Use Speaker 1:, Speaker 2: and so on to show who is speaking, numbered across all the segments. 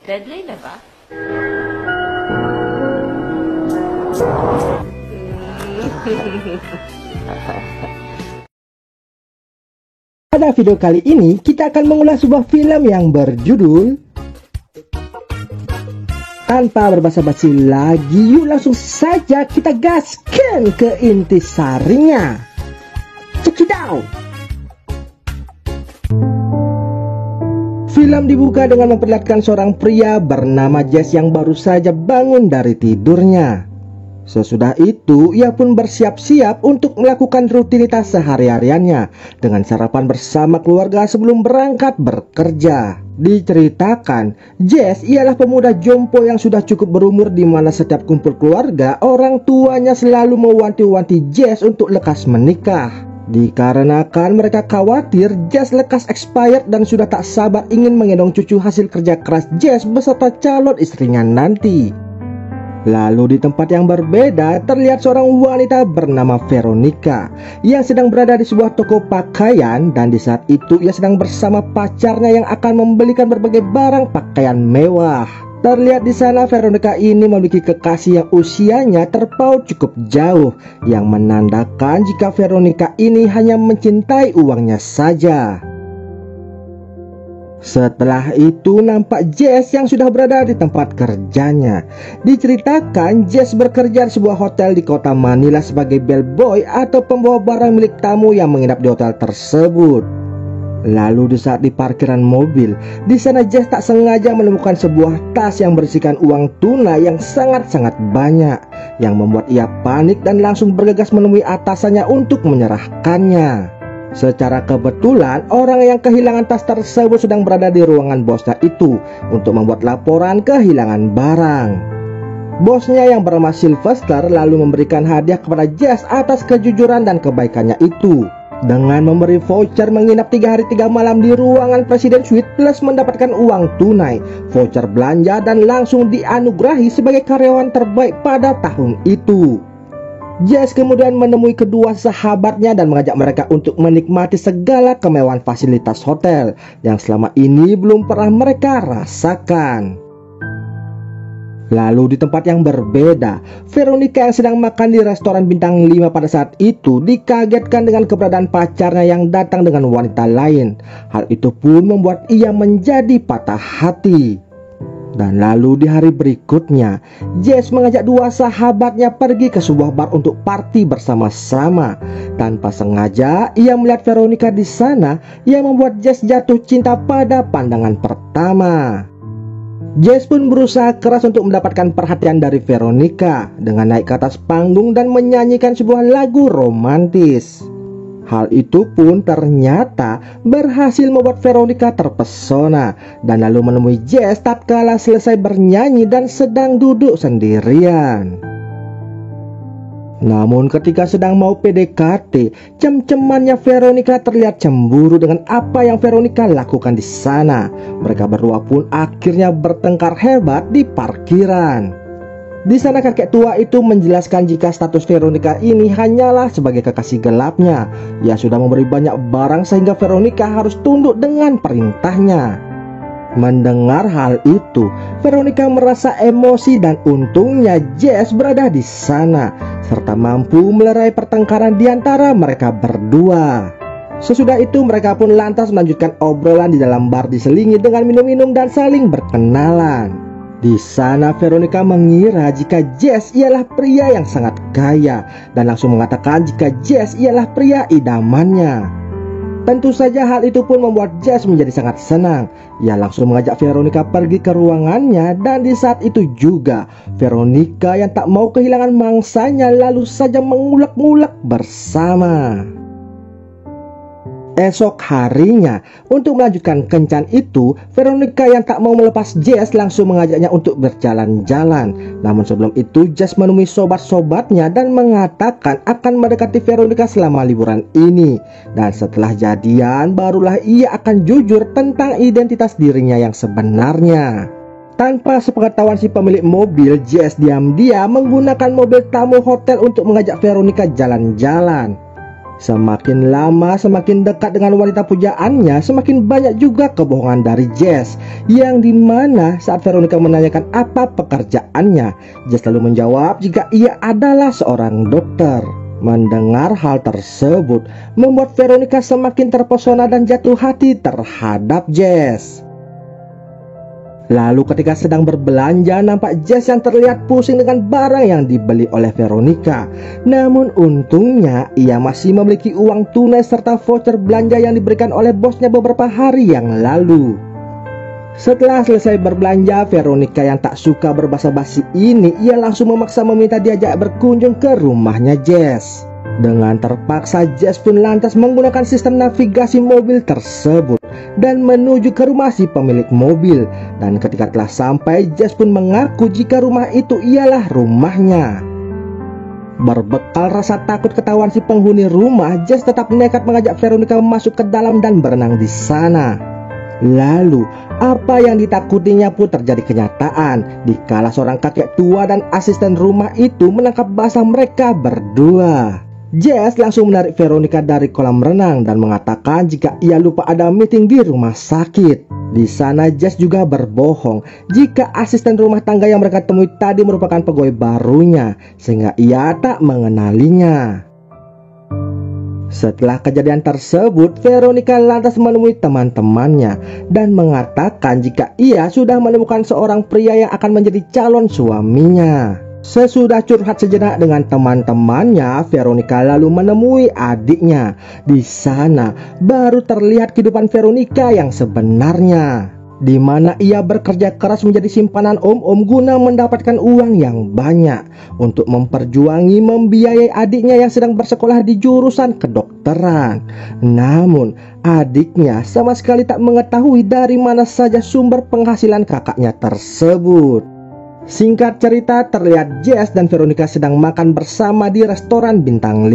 Speaker 1: Deadly na ba?
Speaker 2: Pada video kali ini kita akan mengulas sebuah film yang berjudul Tanpa berbasa-basi lagi, yuk langsung saja kita gaskan ke intisarinya. Check it out. Film dibuka dengan memperlihatkan seorang pria bernama Jess yang baru saja bangun dari tidurnya. Sesudah itu, ia pun bersiap-siap untuk melakukan rutinitas sehari-hariannya dengan sarapan bersama keluarga sebelum berangkat bekerja. Diceritakan, Jess ialah pemuda jompo yang sudah cukup berumur, di mana setiap kumpul keluarga, orang tuanya selalu mewanti-wanti Jess untuk lekas menikah. Dikarenakan mereka khawatir Jess lekas expired dan sudah tak sabar ingin menggendong cucu hasil kerja keras Jess beserta calon istrinya nanti. Lalu di tempat yang berbeda terlihat seorang wanita bernama Veronica yang sedang berada di sebuah toko pakaian, dan di saat itu ia sedang bersama pacarnya yang akan membelikan berbagai barang pakaian mewah. Terlihat di sana Veronica ini memiliki kekasih yang usianya terpaut cukup jauh, yang menandakan jika Veronica ini hanya mencintai uangnya saja. Setelah itu nampak Jess yang sudah berada di tempat kerjanya. Diceritakan Jess bekerja di sebuah hotel di kota Manila sebagai bellboy atau pembawa barang milik tamu yang menginap di hotel tersebut. Lalu di saat di parkiran mobil, di sana Jess tak sengaja menemukan sebuah tas yang berisikan uang tunai yang sangat-sangat banyak, yang membuat ia panik dan langsung bergegas menemui atasannya untuk menyerahkannya. Secara kebetulan orang yang kehilangan tas tersebut sedang berada di ruangan bosnya itu untuk membuat laporan kehilangan barang. Bosnya yang bernama Sylvester lalu memberikan hadiah kepada Jess atas kejujuran dan kebaikannya itu, dengan memberi voucher menginap 3 hari 3 malam di ruangan Presiden Suite plus mendapatkan uang tunai, voucher belanja, dan langsung dianugerahi sebagai karyawan terbaik pada tahun itu. Jess kemudian menemui kedua sahabatnya dan mengajak mereka untuk menikmati segala kemewahan fasilitas hotel yang selama ini belum pernah mereka rasakan. Lalu di tempat yang berbeda, Veronica yang sedang makan di restoran bintang 5 pada saat itu dikagetkan dengan keberadaan pacarnya yang datang dengan wanita lain. Hal itu pun membuat ia menjadi patah hati. Dan lalu di hari berikutnya, Jess mengajak dua sahabatnya pergi ke sebuah bar untuk party bersama-sama. Tanpa sengaja, ia melihat Veronica di sana yang membuat Jess jatuh cinta pada pandangan pertama. Jess pun berusaha keras untuk mendapatkan perhatian dari Veronica dengan naik ke atas panggung dan menyanyikan sebuah lagu romantis. Hal itu pun ternyata berhasil membuat Veronica terpesona dan lalu menemui Jess tatkala selesai bernyanyi dan sedang duduk sendirian. Namun ketika sedang mau PDKT, cem-cemannya Veronica terlihat cemburu dengan apa yang Veronica lakukan di sana. Mereka berdua pun akhirnya bertengkar hebat di parkiran. Di sana kakek tua itu menjelaskan jika status Veronica ini hanyalah sebagai kekasih gelapnya. Ia sudah memberi banyak barang sehingga Veronica harus tunduk dengan perintahnya. Mendengar hal itu, Veronica merasa emosi dan untungnya Jess berada di sana serta mampu melerai pertengkaran di antara mereka berdua. Sesudah itu mereka pun lantas melanjutkan obrolan di dalam bar diselingi dengan minum-minum dan saling berkenalan. Di sana Veronica mengira jika Jess ialah pria yang sangat kaya dan langsung mengatakan jika Jess ialah pria idamannya. Tentu saja hal itu pun membuat Jess menjadi sangat senang. Ia langsung mengajak Veronica pergi ke ruangannya, dan di saat itu juga Veronica yang tak mau kehilangan mangsanya lalu saja mengulek-ngulek bersama. Esok harinya, untuk melanjutkan kencan itu, Veronica yang tak mau melepas Jess langsung mengajaknya untuk berjalan-jalan. Namun sebelum itu, Jess menemui sobat-sobatnya dan mengatakan akan mendekati Veronica selama liburan ini. Dan setelah jadian, barulah ia akan jujur tentang identitas dirinya yang sebenarnya. Tanpa sepengetahuan si pemilik mobil, Jess diam-diam menggunakan mobil tamu hotel untuk mengajak Veronica jalan-jalan. Semakin lama, semakin dekat dengan wanita pujaannya, semakin banyak juga kebohongan dari Jess. Yang dimana saat Veronica menanyakan apa pekerjaannya, Jess lalu menjawab jika ia adalah seorang dokter. Mendengar hal tersebut membuat Veronica semakin terpesona dan jatuh hati terhadap Jess. Lalu ketika sedang berbelanja, nampak Jess yang terlihat pusing dengan barang yang dibeli oleh Veronica. Namun untungnya ia masih memiliki uang tunai serta voucher belanja yang diberikan oleh bosnya beberapa hari yang lalu. Setelah selesai berbelanja, Veronica yang tak suka berbasa-basi ini, ia langsung memaksa meminta diajak berkunjung ke rumahnya Jess. Dengan terpaksa, Jess pun lantas menggunakan sistem navigasi mobil tersebut dan menuju ke rumah si pemilik mobil. Dan ketika telah sampai, Jess pun mengaku jika rumah itu ialah rumahnya. Berbekal rasa takut ketahuan si penghuni rumah, Jess tetap nekat mengajak Veronica masuk ke dalam dan berenang di sana. Lalu, apa yang ditakutinya pun terjadi kenyataan dikala seorang kakek tua dan asisten rumah itu menangkap basah mereka berdua. Jess langsung menarik Veronica dari kolam renang dan mengatakan jika ia lupa ada meeting di rumah sakit. Di sana Jess juga berbohong jika asisten rumah tangga yang mereka temui tadi merupakan pegawai barunya, sehingga ia tak mengenalinya. Setelah kejadian tersebut, Veronica lantas menemui teman-temannya dan mengatakan jika ia sudah menemukan seorang pria yang akan menjadi calon suaminya. Sesudah curhat sejenak dengan teman-temannya, Veronica lalu menemui adiknya. Di sana baru terlihat kehidupan Veronica yang sebenarnya, di mana ia bekerja keras menjadi simpanan om-om guna mendapatkan uang yang banyak untuk memperjuangi membiayai adiknya yang sedang bersekolah di jurusan kedokteran. Namun adiknya sama sekali tak mengetahui dari mana saja sumber penghasilan kakaknya tersebut. Singkat cerita, terlihat Jess dan Veronica sedang makan bersama di restoran bintang 5.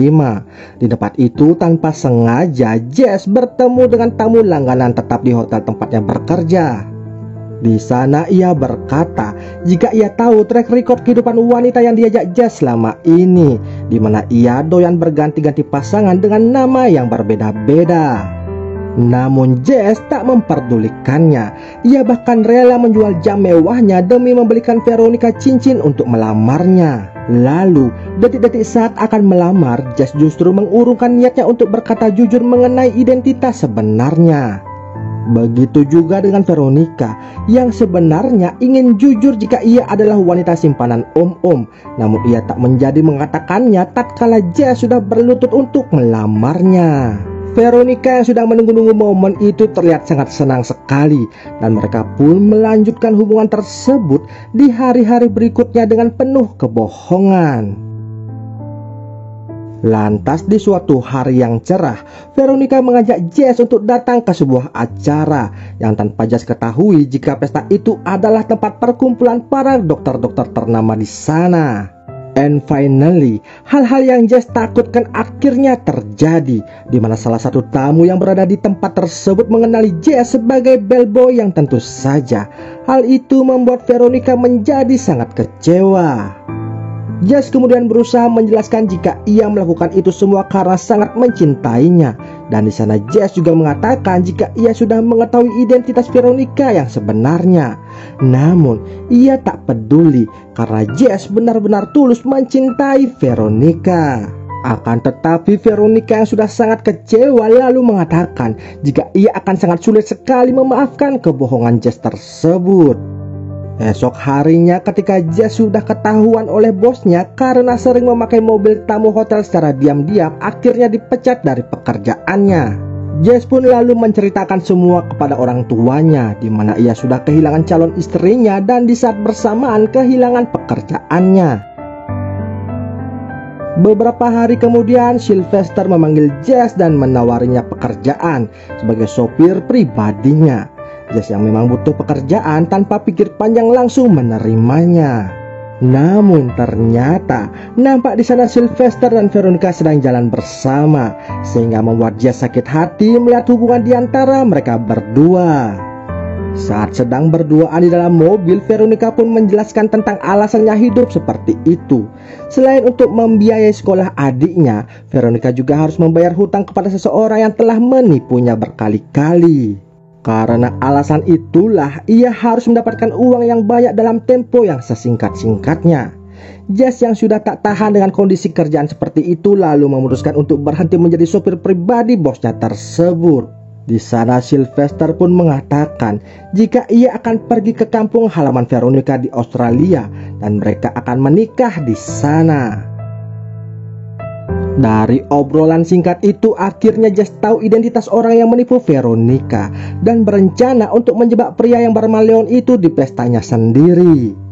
Speaker 2: Di tempat itu tanpa sengaja Jess bertemu dengan tamu langganan tetap di hotel tempatnya bekerja. Di sana ia berkata jika ia tahu track record kehidupan wanita yang diajak Jess selama ini, di mana ia doyan berganti-ganti pasangan dengan nama yang berbeda-beda. Namun Jess tak memperdulikannya. Ia bahkan rela menjual jam mewahnya demi membelikan Veronica cincin untuk melamarnya. Lalu detik-detik saat akan melamar, Jess justru mengurungkan niatnya untuk berkata jujur mengenai identitas sebenarnya. Begitu juga dengan Veronica yang sebenarnya ingin jujur jika ia adalah wanita simpanan om-om. Namun ia tak menjadi mengatakannya tatkala Jess sudah berlutut untuk melamarnya. Veronica yang sudah menunggu-nunggu momen itu terlihat sangat senang sekali, dan mereka pun melanjutkan hubungan tersebut di hari-hari berikutnya dengan penuh kebohongan. Lantas di suatu hari yang cerah, Veronica mengajak Jess untuk datang ke sebuah acara yang tanpa Jess ketahui jika pesta itu adalah tempat perkumpulan para dokter-dokter ternama di sana. And finally, hal-hal yang Jess takutkan akhirnya terjadi, di mana salah satu tamu yang berada di tempat tersebut mengenali Jess sebagai bellboy yang tentu saja hal itu membuat Veronica menjadi sangat kecewa. Jess kemudian berusaha menjelaskan jika ia melakukan itu semua karena sangat mencintainya, dan di sana Jess juga mengatakan jika ia sudah mengetahui identitas Veronica yang sebenarnya. Namun ia tak peduli karena Jess benar-benar tulus mencintai Veronica. Akan tetapi Veronica yang sudah sangat kecewa lalu mengatakan jika ia akan sangat sulit sekali memaafkan kebohongan Jess tersebut. Esok harinya ketika Jess sudah ketahuan oleh bosnya karena sering memakai mobil tamu hotel secara diam-diam, akhirnya dipecat dari pekerjaannya. Jess pun lalu menceritakan semua kepada orang tuanya, di mana ia sudah kehilangan calon istrinya dan di saat bersamaan kehilangan pekerjaannya. Beberapa hari kemudian Sylvester memanggil Jess dan menawarinya pekerjaan sebagai sopir pribadinya. Jess yang memang butuh pekerjaan tanpa pikir panjang langsung menerimanya. Namun ternyata nampak di sana Sylvester dan Veronica sedang jalan bersama, sehingga membuat Jess sakit hati melihat hubungan di antara mereka berdua. Saat sedang berduaan di dalam mobil, Veronica pun menjelaskan tentang alasannya hidup seperti itu. Selain untuk membiayai sekolah adiknya, Veronica juga harus membayar hutang kepada seseorang yang telah menipunya berkali-kali. Karena alasan itulah ia harus mendapatkan uang yang banyak dalam tempo yang sesingkat-singkatnya. Jess yang sudah tak tahan dengan kondisi kerjaan seperti itu lalu memutuskan untuk berhenti menjadi sopir pribadi bosnya tersebut. Di sana Sylvester pun mengatakan jika ia akan pergi ke kampung halaman Veronica di Australia dan mereka akan menikah di sana. Dari obrolan singkat itu akhirnya Jess tahu identitas orang yang menipu Veronica dan berencana untuk menjebak pria yang bernama Leon itu di pestanya sendiri.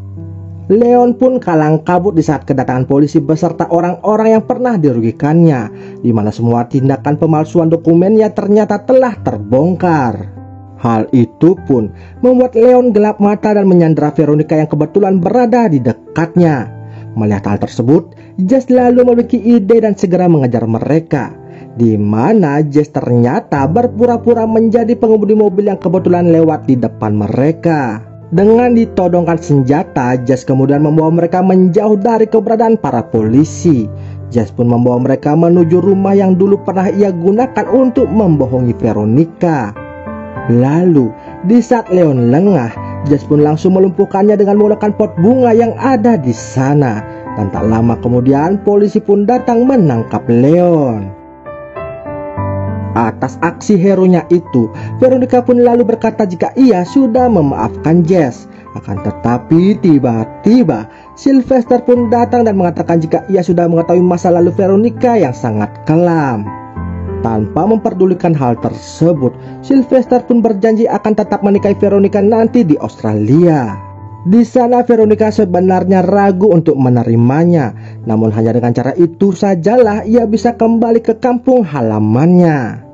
Speaker 2: Leon pun kalang kabut di saat kedatangan polisi beserta orang-orang yang pernah dirugikannya, di mana semua tindakan pemalsuan dokumennya ternyata telah terbongkar. Hal itu pun membuat Leon gelap mata dan menyandera Veronica yang kebetulan berada di dekatnya. Melihat hal tersebut, Jess lalu memiliki ide dan segera mengejar mereka, di mana Jess ternyata berpura-pura menjadi pengemudi mobil yang kebetulan lewat di depan mereka. Dengan ditodongkan senjata, Jess kemudian membawa mereka menjauh dari keberadaan para polisi. Jess pun membawa mereka menuju rumah yang dulu pernah ia gunakan untuk membohongi Veronica. Lalu, di saat Leon lengah, Jess pun langsung melumpuhkannya dengan menggunakan pot bunga yang ada di sana. Dan tak lama kemudian, polisi pun datang menangkap Leon. Atas aksi heronya itu, Veronica pun lalu berkata jika ia sudah memaafkan Jess. Akan tetapi tiba-tiba Sylvester pun datang dan mengatakan jika ia sudah mengetahui masa lalu Veronica yang sangat kelam. Tanpa memperdulikan hal tersebut, Sylvester pun berjanji akan tetap menikahi Veronica nanti di Australia. Di sana Veronica sebenarnya ragu untuk menerimanya, namun hanya dengan cara itu sajalah ia bisa kembali ke kampung halamannya.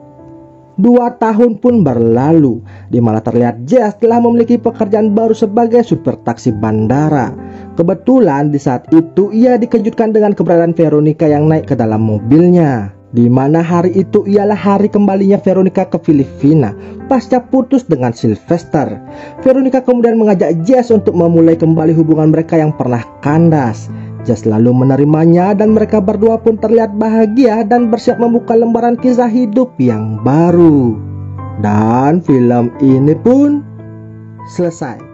Speaker 2: 2 tahun pun berlalu, di mana terlihat Jess telah memiliki pekerjaan baru sebagai supir taksi bandara. Kebetulan di saat itu ia dikejutkan dengan keberadaan Veronica yang naik ke dalam mobilnya, di mana hari itu ialah hari kembalinya Veronica ke Filipina pasca putus dengan Sylvester. Veronica kemudian mengajak Jess untuk memulai kembali hubungan mereka yang pernah kandas. Jess lalu menerimanya dan mereka berdua pun terlihat bahagia dan bersiap membuka lembaran kisah hidup yang baru. Dan film ini pun selesai.